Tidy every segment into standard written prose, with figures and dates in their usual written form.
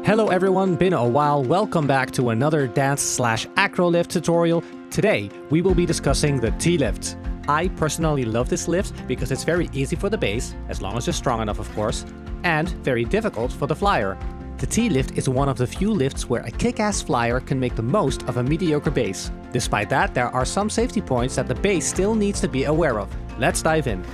Hello everyone, been a while. Welcome back to another dance/acro lift tutorial. Today we will be discussing the T-lift. I personally love this lift because it's very easy for the bass, as long as you're strong enough of course, and very difficult for the flyer. The T-lift is one of the few lifts where a kick-ass flyer can make the most of a mediocre bass. Despite that, there are some safety points that the bass still needs to be aware of. Let's dive in.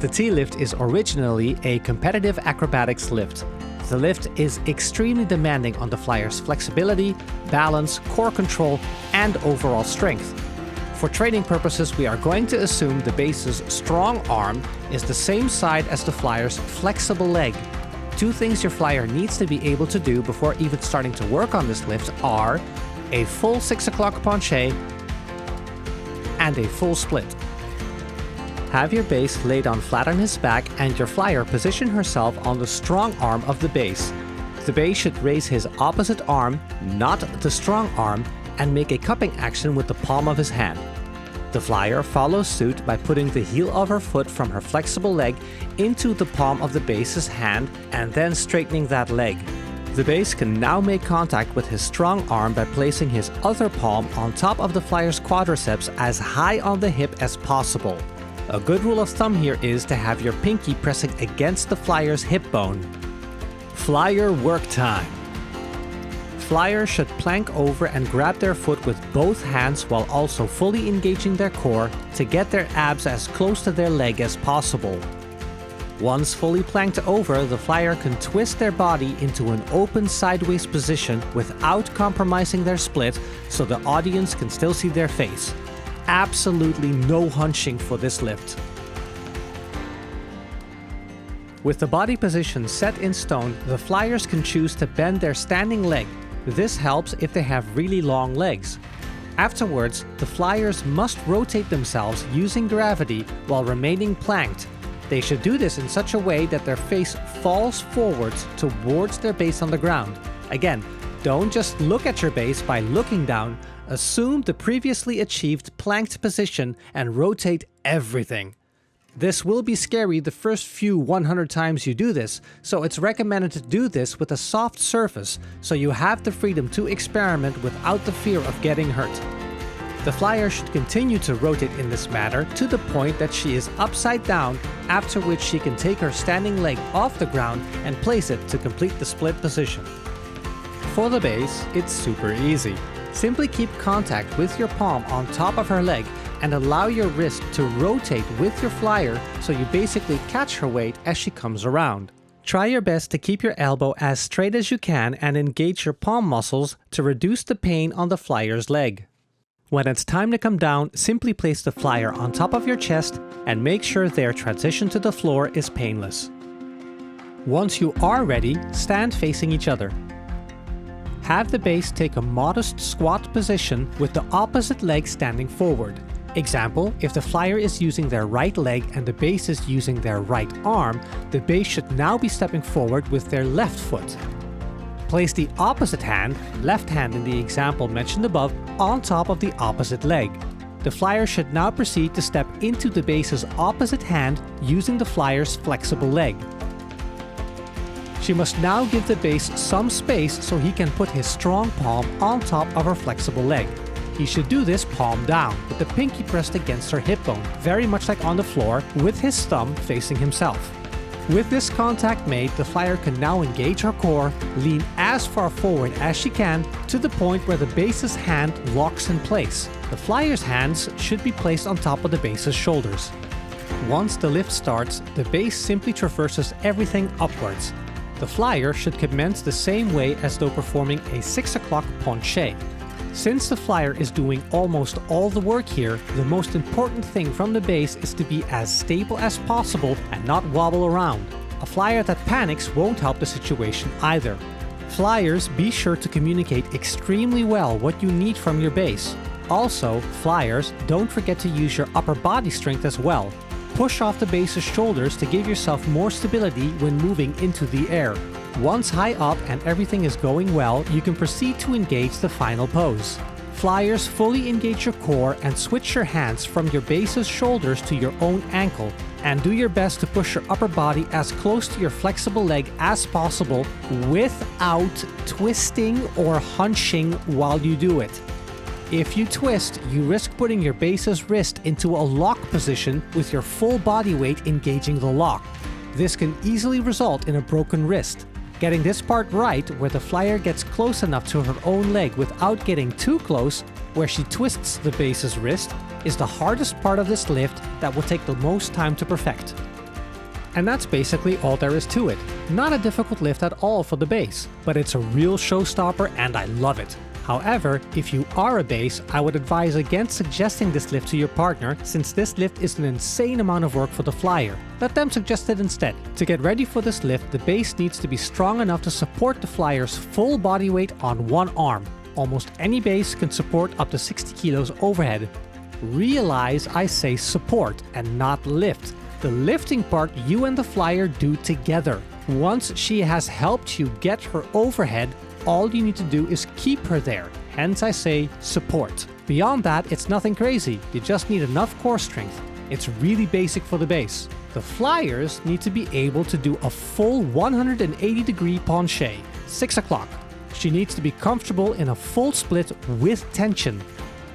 The T-lift is originally a competitive acrobatics lift. The lift is extremely demanding on the flyer's flexibility, balance, core control, and overall strength. For training purposes, we are going to assume the bass's strong arm is the same side as the flyer's flexible leg. Two things your flyer needs to be able to do before even starting to work on this lift are a full 6 o'clock penché and a full split. Have your bass laid down flat on his back and your flyer position herself on the strong arm of the bass. The bass should raise his opposite arm, not the strong arm, and make a cupping action with the palm of his hand. The flyer follows suit by putting the heel of her foot from her flexible leg into the palm of the bass's hand and then straightening that leg. The bass can now make contact with his strong arm by placing his other palm on top of the flyer's quadriceps as high on the hip as possible. A good rule of thumb here is to have your pinky pressing against the flyer's hip bone. Flyer work time. Flyers should plank over and grab their foot with both hands while also fully engaging their core to get their abs as close to their leg as possible. Once fully planked over, the flyer can twist their body into an open sideways position without compromising their split so the audience can still see their face. Absolutely no hunching for this lift. With the body position set in stone, the flyers can choose to bend their standing leg. This helps if they have really long legs. Afterwards, the flyers must rotate themselves using gravity while remaining planked. They should do this in such a way that their face falls forwards towards their base on the ground. Again, don't just look at your bass by looking down. Assume the previously achieved planked position and rotate everything. This will be scary the first few 100 times you do this, so it's recommended to do this with a soft surface so you have the freedom to experiment without the fear of getting hurt. The flyer should continue to rotate in this manner to the point that she is upside down, after which she can take her standing leg off the ground and place it to complete the split position. For the bass, it's super easy. Simply keep contact with your palm on top of her leg and allow your wrist to rotate with your flyer so you basically catch her weight as she comes around. Try your best to keep your elbow as straight as you can and engage your palm muscles to reduce the pain on the flyer's leg. When it's time to come down, simply place the flyer on top of your chest and make sure their transition to the floor is painless. Once you are ready, stand facing each other. Have the bass take a modest squat position with the opposite leg standing forward. Example, if the flyer is using their right leg and the bass is using their right arm, the bass should now be stepping forward with their left foot. Place the opposite hand, left hand in the example mentioned above, on top of the opposite leg. The flyer should now proceed to step into the bass's opposite hand using the flyer's flexible leg. She must now give the bass some space so he can put his strong palm on top of her flexible leg. He should do this palm down, with the pinky pressed against her hip bone, very much like on the floor, with his thumb facing himself. With this contact made, the flyer can now engage her core, lean as far forward as she can, to the point where the bass's hand locks in place. The flyer's hands should be placed on top of the bass's shoulders. Once the lift starts, the bass simply traverses everything upwards. The flyer should commence the same way as though performing a 6 o'clock penché. Since the flyer is doing almost all the work here, the most important thing from the bass is to be as stable as possible and not wobble around. A flyer that panics won't help the situation either. Flyers, be sure to communicate extremely well what you need from your bass. Also, flyers, don't forget to use your upper body strength as well. Push off the bass's shoulders to give yourself more stability when moving into the air. Once high up and everything is going well, you can proceed to engage the final pose. Flyers, fully engage your core and switch your hands from your bass's shoulders to your own ankle. and do your best to push your upper body as close to your flexible leg as possible without twisting or hunching while you do it. If you twist, you risk putting your base's wrist into a lock position with your full body weight engaging the lock. This can easily result in a broken wrist. Getting this part right, where the flyer gets close enough to her own leg without getting too close, where she twists the base's wrist, is the hardest part of this lift that will take the most time to perfect. And that's basically all there is to it. Not a difficult lift at all for the base, but it's a real showstopper and I love it. However, if you are a base, I would advise against suggesting this lift to your partner, since this lift is an insane amount of work for the flyer. Let them suggest it instead. To get ready for this lift, the base needs to be strong enough to support the flyer's full body weight on one arm. Almost any base can support up to 60 kilos overhead. Realize I say support and not lift. The lifting part you and the flyer do together. Once she has helped you get her overhead, all you need to do is keep her there, hence I say support. Beyond that, it's nothing crazy, you just need enough core strength. It's really basic for the base. The flyers need to be able to do a full 180-degree penché, 6 o'clock. She needs to be comfortable in a full split with tension.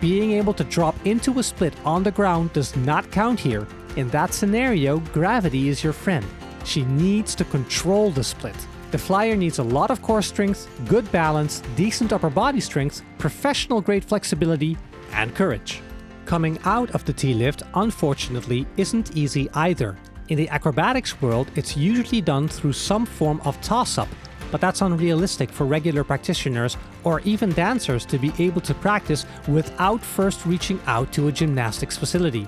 Being able to drop into a split on the ground does not count here. In that scenario, gravity is your friend. She needs to control the split. The flyer needs a lot of core strength, good balance, decent upper body strength, professional grade flexibility, and courage. Coming out of the T-lift, unfortunately, isn't easy either. In the acrobatics world, it's usually done through some form of toss-up, but that's unrealistic for regular practitioners or even dancers to be able to practice without first reaching out to a gymnastics facility.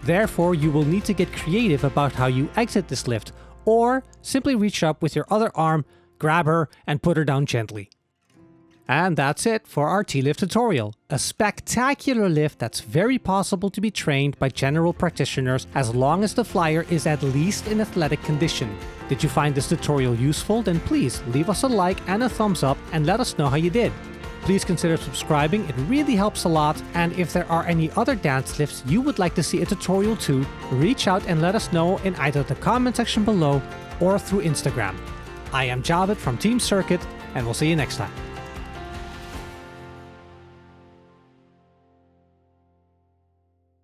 Therefore, you will need to get creative about how you exit this lift, or simply reach up with your other arm, grab her, and put her down gently. And that's it for our T-lift tutorial. A spectacular lift that's very possible to be trained by general practitioners as long as the flyer is at least in athletic condition. Did you find this tutorial useful? Then please leave us a like and a thumbs up and let us know how you did. Please consider subscribing, it really helps a lot, and if there are any other dance lifts you would like to see a tutorial to, reach out and let us know in either the comment section below or through Instagram. I am Javed from Team Cirque-it, and we'll see you next time.